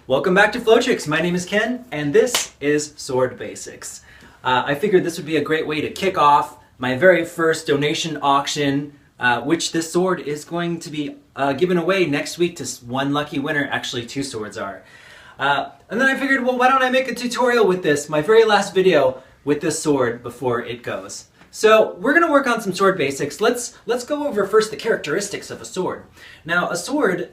Welcome back to Flow Tricks. My name is Ken, and this is Sword Basics. I figured this would be a great way to kick off my very first donation auction, which this sword is going to be given away next week to one lucky winner. Actually, 2 swords are. And then I figured, well, why don't I make a tutorial with this, my very last video with this sword before it goes. So we're going to work on some sword basics. Let's go over first the characteristics of a sword. Now, a sword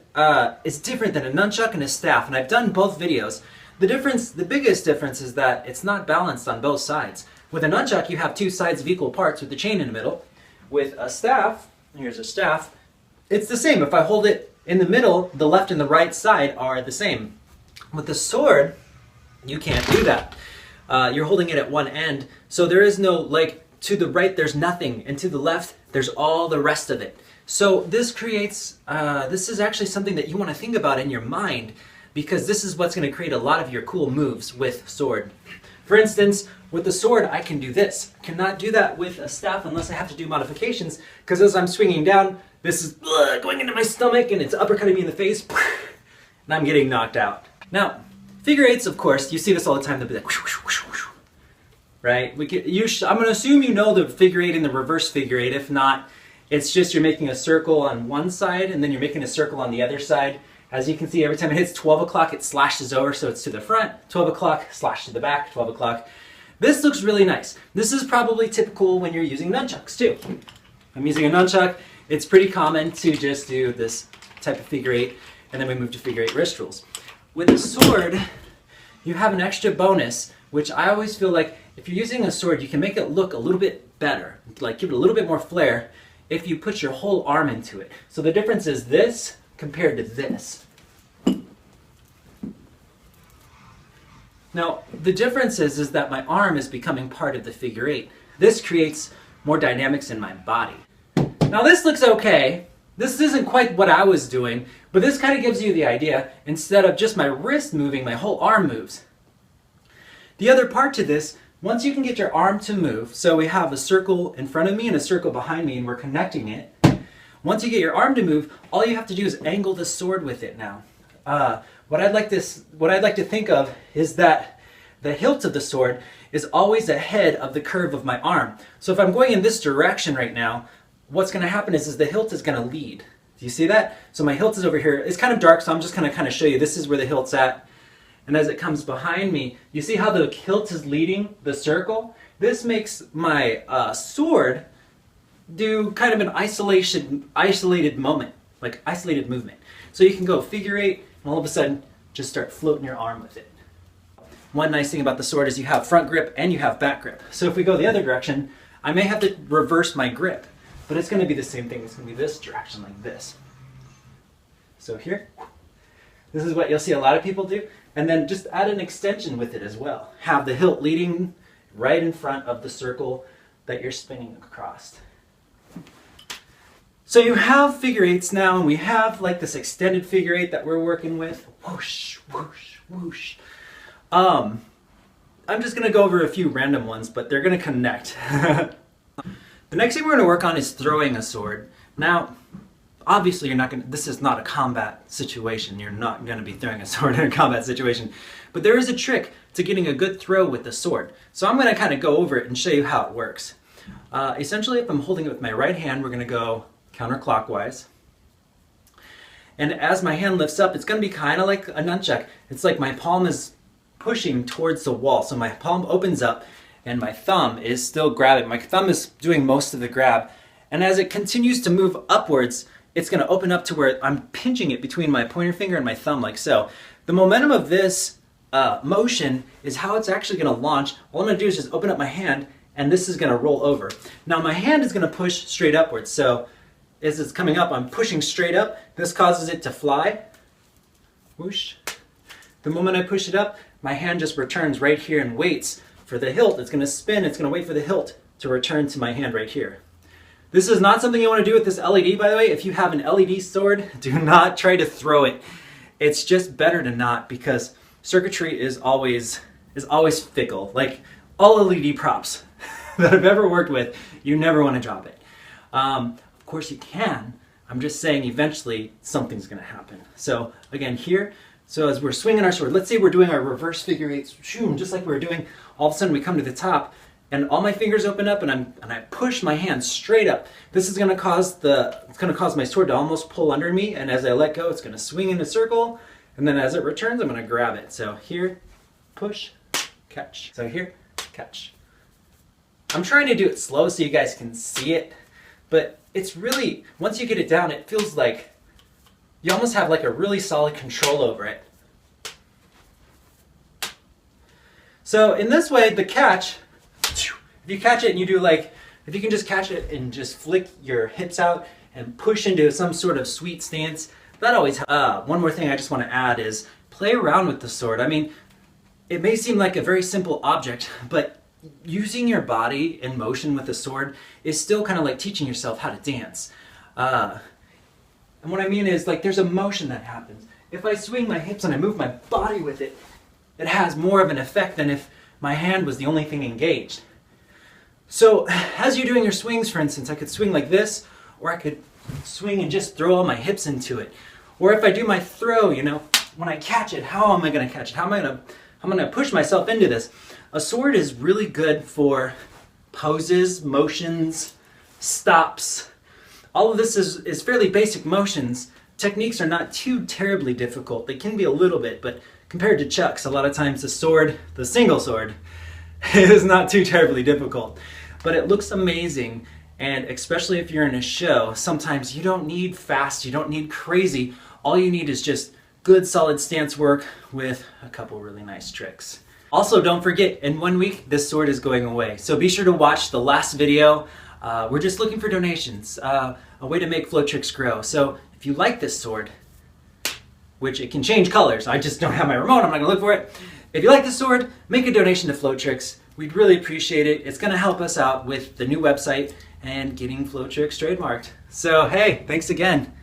is different than a nunchuck and a staff, and I've done both videos. The biggest difference is that it's not balanced on both sides. With a nunchuck, you have 2 sides of equal parts with the chain in the middle. With a staff, here's a staff, it's the same. If I hold it in the middle, the left and the right side are the same. With the sword, you can't do that. You're holding it at one end, so there is no, like, to the right there's nothing, and to the left there's all the rest of it. So this creates, this is actually something that you want to think about in your mind, because this is what's going to create a lot of your cool moves with sword. For instance, with the sword I can do this. I cannot do that with a staff unless I have to do modifications, because as I'm swinging down, this is going into my stomach and it's uppercutting me in the face, and I'm getting knocked out. Now, figure eights, of course, you see this all the time, they'll be like, whoosh, whoosh, whoosh, right? I'm going to assume you know the figure eight and the reverse figure eight. If not, it's just you're making a circle on one side and then you're making a circle on the other side. As you can see, every time it hits 12 o'clock, it slashes over, so it's to the front. 12 o'clock, slash to the back, 12 o'clock. This looks really nice. This is probably typical when you're using nunchucks too. I'm using a nunchuck. It's pretty common to just do this type of figure eight, and then we move to figure eight wrist rules. With a sword, you have an extra bonus, which I always feel like if you're using a sword, you can make it look a little bit better, like give it a little bit more flair if you put your whole arm into it. So the difference is this compared to this. Now, the difference is that my arm is becoming part of the figure eight. This creates more dynamics in my body. Now this looks okay. This isn't quite what I was doing, but this kind of gives you the idea. Instead of just my wrist moving, my whole arm moves. The other part to this, once you can get your arm to move, so we have a circle in front of me and a circle behind me and we're connecting it. Once you get your arm to move, all you have to do is angle the sword with it now. What I'd like to think of is that the hilt of the sword is always ahead of the curve of my arm. So if I'm going in this direction right now, what's going to happen is the hilt is going to lead. Do you see that? So my hilt is over here. It's kind of dark, so I'm just going to kind of show you. This is where the hilt's at. And as it comes behind me, you see how the hilt is leading the circle? This makes my sword do kind of an isolated moment, like isolated movement. So you can go figure eight, and all of a sudden, just start floating your arm with it. One nice thing about the sword is you have front grip and you have back grip. So if we go the other direction, I may have to reverse my grip, but it's going to be the same thing. It's going to be this direction, like this. So here, this is what you'll see a lot of people do. And then just add an extension with it as well. Have the hilt leading right in front of the circle that you're spinning across. So you have figure eights now, and we have like this extended figure eight that we're working with. Whoosh, whoosh, whoosh. I'm just going to go over a few random ones, but they're going to connect. The next thing we're going to work on is throwing a sword. Now, obviously you're not going to, this is not a combat situation. You're not going to be throwing a sword in a combat situation. But there is a trick to getting a good throw with the sword. So I'm going to kind of go over it and show you how it works. Essentially, if I'm holding it with my right hand, we're going to go counterclockwise. And as my hand lifts up, it's going to be kind of like a nunchuck. It's like my palm is pushing towards the wall. So my palm opens up and my thumb is still grabbing. My thumb is doing most of the grab. And as it continues to move upwards, it's going to open up to where I'm pinching it between my pointer finger and my thumb like so. The momentum of this motion is how it's actually going to launch. All I'm going to do is just open up my hand and this is going to roll over. Now my hand is going to push straight upwards. So as it's coming up, I'm pushing straight up. This causes it to fly. Whoosh. The moment I push it up, my hand just returns right here and waits for the hilt. It's going to spin. It's going to wait for the hilt to return to my hand right here. This is not something you want to do with this LED, by the way. If you have an LED sword, do not try to throw it. It's just better to not, because circuitry is always fickle. Like, all LED props that I've ever worked with, you never want to drop it. Of course you can. I'm just saying eventually something's going to happen. So again here, so as we're swinging our sword, let's say we're doing our reverse figure eights, just like we were doing, all of a sudden we come to the top and all my fingers open up and I push my hand straight up. This is going to cause my sword to almost pull under me, and as I let go it's going to swing in a circle, and then as it returns I'm going to grab it. So here, push, catch. So here, catch. I'm trying to do it slow so you guys can see it, but it's really, once you get it down, it feels like you almost have like a really solid control over it. So in this way, the catch, if you catch it and you do like, if you can just catch it and just flick your hips out and push into some sort of sweet stance, that always helps. One more thing I just want to add is play around with the sword. I mean, it may seem like a very simple object, but using your body in motion with a sword is still kind of like teaching yourself how to dance. And what I mean is, like, there's a motion that happens. If I swing my hips and I move my body with it, it has more of an effect than if my hand was the only thing engaged. So as you're doing your swings, for instance, I could swing like this, or I could swing and just throw all my hips into it. Or if I do my throw, you know, when I catch it, how am I going to catch it? How am I going to push myself into this? A sword is really good for poses, motions, stops. All of this is fairly basic motions. Techniques are not too terribly difficult. They can be a little bit, but compared to chucks, a lot of times the sword, the single sword, is not too terribly difficult. But it looks amazing, and especially if you're in a show, sometimes you don't need fast, you don't need crazy. All you need is just good solid stance work with a couple really nice tricks. Also, don't forget, in 1 week, this sword is going away. So be sure to watch the last video. We're just looking for donations, a way to make Flow-Trix grow. So if you like this sword, which it can change colors, I just don't have my remote, I'm not gonna look for it. If you like this sword, make a donation to Flow-Trix. We'd really appreciate it. It's gonna help us out with the new website and getting Flow-Trix trademarked. So hey, thanks again.